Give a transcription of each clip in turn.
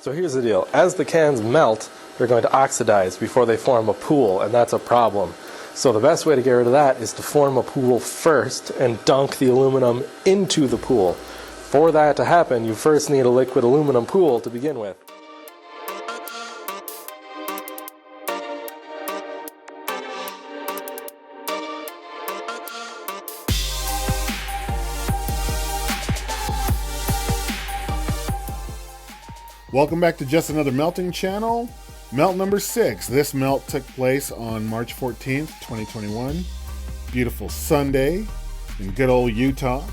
So here's the deal. As the cans melt, they're going to oxidize before they form a pool, and that's a problem. So the best way to get rid of that is to form a pool first and dunk the aluminum into the pool. For that to happen, you first need a liquid aluminum pool to begin with. Welcome back to Just Another Melting Channel. Melt number 6. This melt took place on March 14th, 2021. Beautiful Sunday in good old Utah.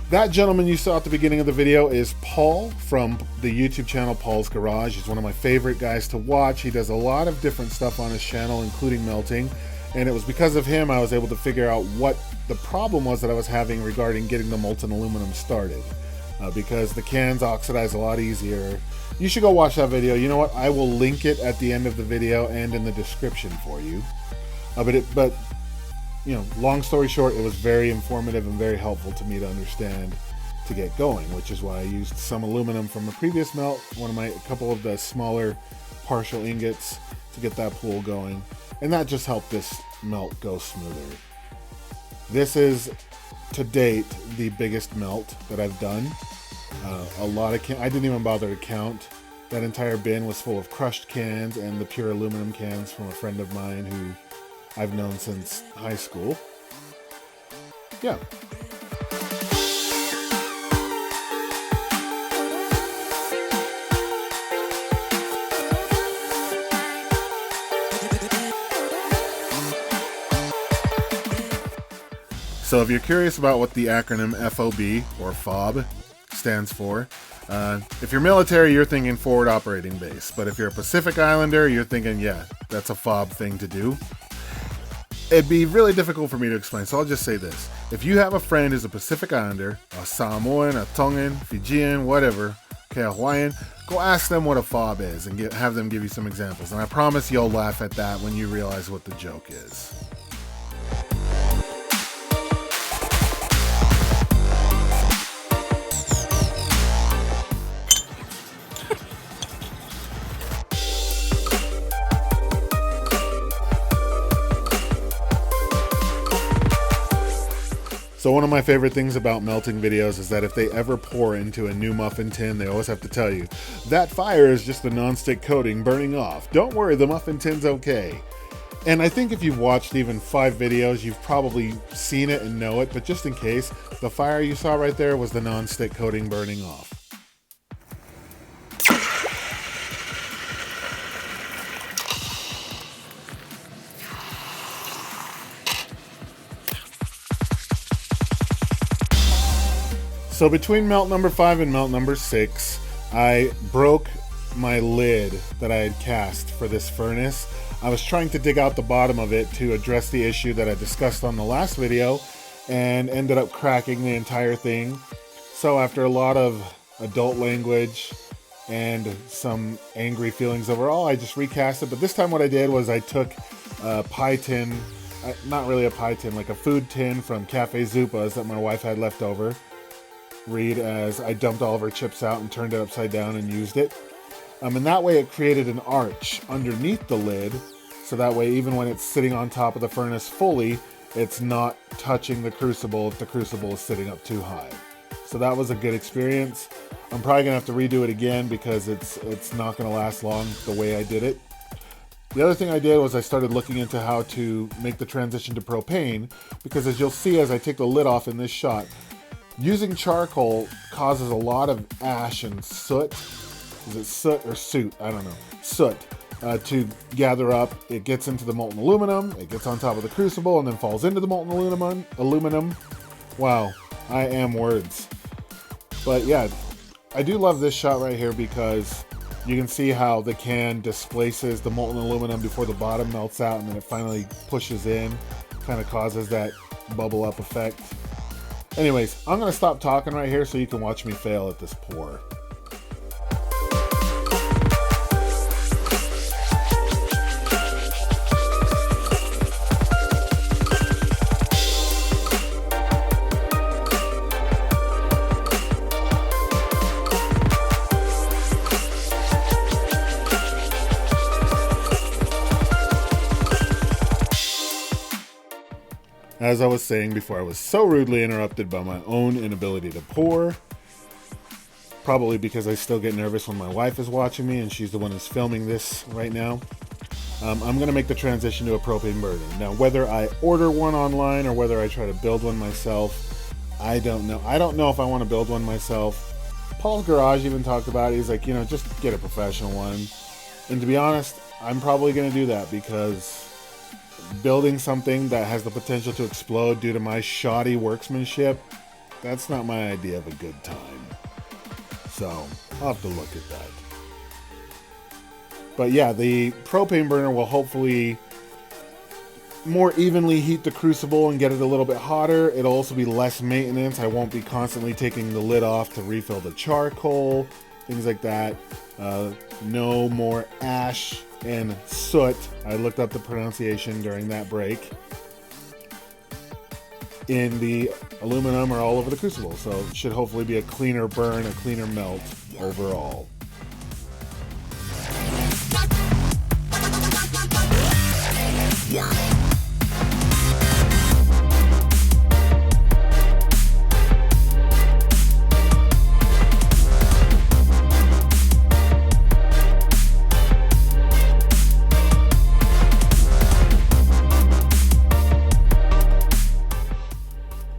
That gentleman you saw at the beginning of the video is Paul from the YouTube channel Paul's Garage. He's one of my favorite guys to watch. He does a lot of different stuff on his channel, including melting. And it was because of him I was able to figure out what the problem was that I was having regarding getting the molten aluminum started. Because the cans oxidize a lot easier. You should go watch that video. You know what? I will link it at the end of the video and in the description for you. But you know, long story short, it was very informative and very helpful to me to understand to get going, which is why I used some aluminum from a previous melt, a couple of the smaller partial ingots to get that pool going, and that just helped this melt go smoother. This is, to date, the biggest melt that I've done. I didn't even bother to count. That entire bin was full of crushed cans and the pure aluminum cans from a friend of mine who I've known since high school. Yeah. So if you're curious about what the acronym FOB, or FOB, stands for, if you're military, you're thinking Forward Operating Base. But if you're a Pacific Islander, you're thinking, yeah, that's a FOB thing to do. It'd be really difficult for me to explain, so I'll just say this. If you have a friend who's a Pacific Islander, a Samoan, a Tongan, Fijian, whatever, okay, a Hawaiian, go ask them what a FOB is and have them give you some examples. And I promise you'll laugh at that when you realize what the joke is. So one of my favorite things about melting videos is that if they ever pour into a new muffin tin, they always have to tell you, that fire is just the nonstick coating burning off. Don't worry, the muffin tin's okay. And I think if you've watched even 5 videos, you've probably seen it and know it, but just in case, the fire you saw right there was the nonstick coating burning off. So between melt number 5 and melt number 6, I broke my lid that I had cast for this furnace. I was trying to dig out the bottom of it to address the issue that I discussed on the last video and ended up cracking the entire thing. So after a lot of adult language and some angry feelings overall, I just recast it. But this time what I did was I took a pie tin, not really a pie tin, like a food tin from Cafe Zupa's that my wife had left over. Read as I dumped all of her chips out and turned it upside down and used it. And that way it created an arch underneath the lid, so that way even when it's sitting on top of the furnace fully, it's not touching the crucible if the crucible is sitting up too high. So that was a good experience. I'm probably gonna have to redo it again because it's not gonna last long the way I did it. The other thing I did was I started looking into how to make the transition to propane, because as you'll see as I take the lid off in this shot, using charcoal causes a lot of ash and soot. Is it soot or soot? I don't know. Soot to gather up. It gets into the molten aluminum, it gets on top of the crucible, and then falls into the molten aluminum. Wow, I am words. But yeah, I do love this shot right here because you can see how the can displaces the molten aluminum before the bottom melts out, and then it finally pushes in, kind of causes that bubble up effect. Anyways, I'm going to stop talking right here so you can watch me fail at this pour. as I was saying before I was so rudely interrupted by my own inability to pour, probably because I still get nervous when my wife is watching me and she's the one who's filming this right now, I'm going to make the transition to a propane burner. Now, whether I order one online or whether I try to build one myself, I don't know. I don't know if I want to build one myself. Paul's Garage even talked about it. He's like, just get a professional one. And to be honest, I'm probably going to do that because building something that has the potential to explode due to my shoddy workmanship, that's not my idea of a good time. So I'll have to look at that. But yeah, the propane burner will hopefully more evenly heat the crucible and get it a little bit hotter. It'll also be less maintenance. I won't be constantly taking the lid off to refill the charcoal, things like that. No more ash and soot. I looked up the pronunciation during that break. In the aluminum or all over the crucible. So it should hopefully be a cleaner burn, a cleaner melt overall.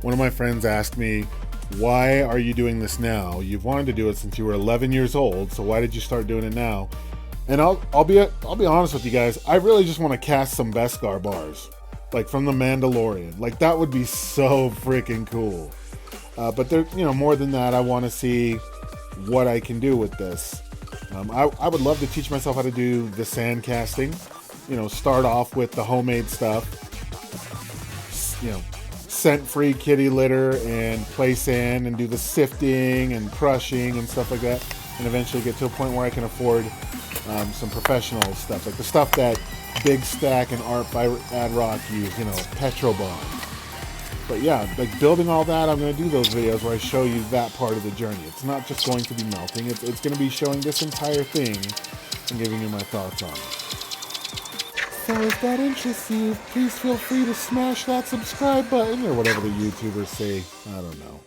One of my friends asked me, why are you doing this now? You've wanted to do it since you were 11 years old, so why did you start doing it now? And I'll be honest with you guys, I really just want to cast some Beskar bars, like from the Mandalorian. Like that would be so freaking cool. But there, more than that, I want to see what I can do with this. I would love to teach myself how to do the sand casting. Start off with the homemade stuff. Scent-free kitty litter and play sand and do the sifting and crushing and stuff like that, and eventually get to a point where I can afford some professional stuff, like the stuff that Big Stack and Art by Ad Rock use, Petrobond. But yeah, like building all that, I'm going to do those videos where I show you that part of the journey. It's not just going to be melting, it's going to be showing this entire thing and giving you my thoughts on it. So if that interests you, please feel free to smash that subscribe button, or whatever the YouTubers say. I don't know.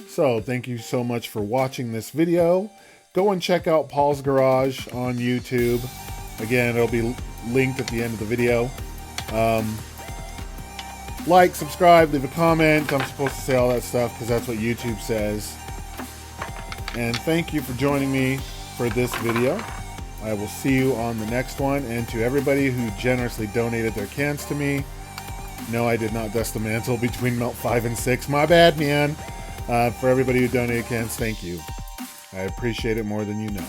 So thank you so much for watching this video. Go and check out Paul's Garage on YouTube. Again, it'll be linked at the end of the video. Like, subscribe, leave a comment. I'm supposed to say all that stuff because that's what YouTube says. And thank you for joining me for this video. I will see you on the next one. And to everybody who generously donated their cans to me, no, I did not dust the mantle between Melt 5 and 6. My bad, man. For everybody who donated cans, thank you. I appreciate it more than you know.